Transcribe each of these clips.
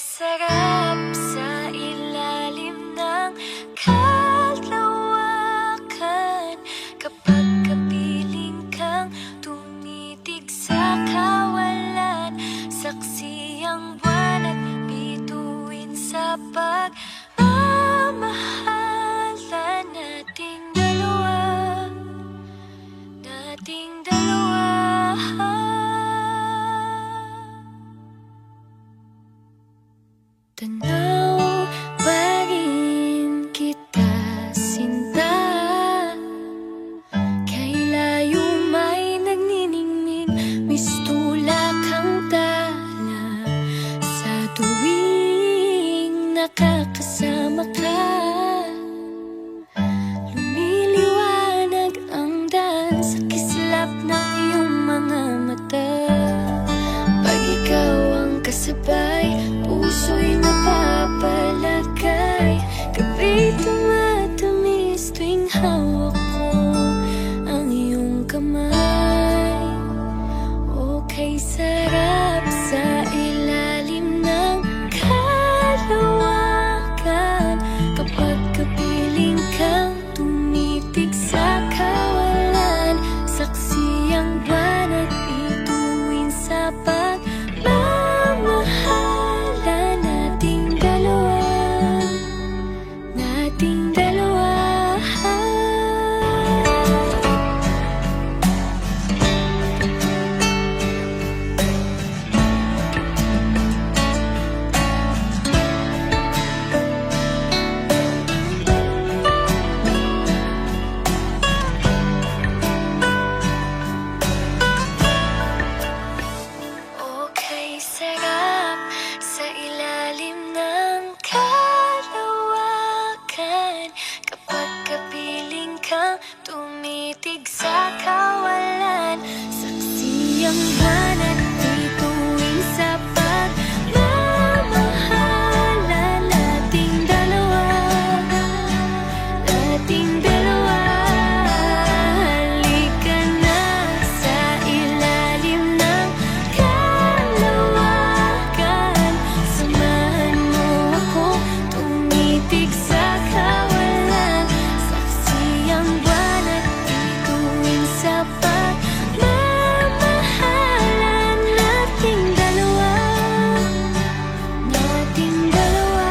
sarap sa ilalim ng kalawakan kapag kapiling kang tumitig sa kawalan. Saksi ang buwan at bituin sa pagmamahalan nating dalawa, nating dalawa. Tanaw pa rin kita, sinta, kay layo may nagniningning, mistula kang tala sa tuwing nakakasama ka. Lumiliwanag ang daan sa kislap ng iyong mga mata. Pag ikaw ang kasabay, puso'y napapalagay. Gabi tumatamis tuwing hawak ko ang iyong kamay. O kay sarap sa ilalim ng kalawakan kapag kapiling kang tumitig sa kawalan. Saksi ang buwan at bituin sa pagmamahalan nating dalawa, nating dalawa. Okay, sarap sa ilalim ng kalawakan kapag kapiling kang tumitig sa kawalan. Saksi ang buwan at bituin sa pagmamahalan nating dalawa, nating dalawa. Halika na sa ilalim ng kalawakan, samahan mo ako tumitig sa kawalan. Saksi ang buwan at bituin sa pagmamahalan nating dalawa, nating dalawa.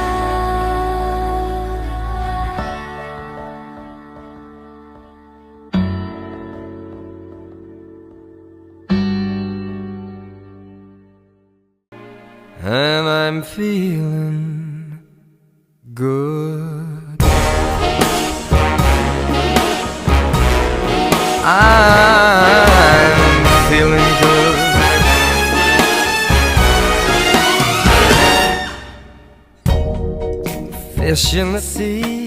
And I'm feeling good. I'm feeling good. Fish in the sea,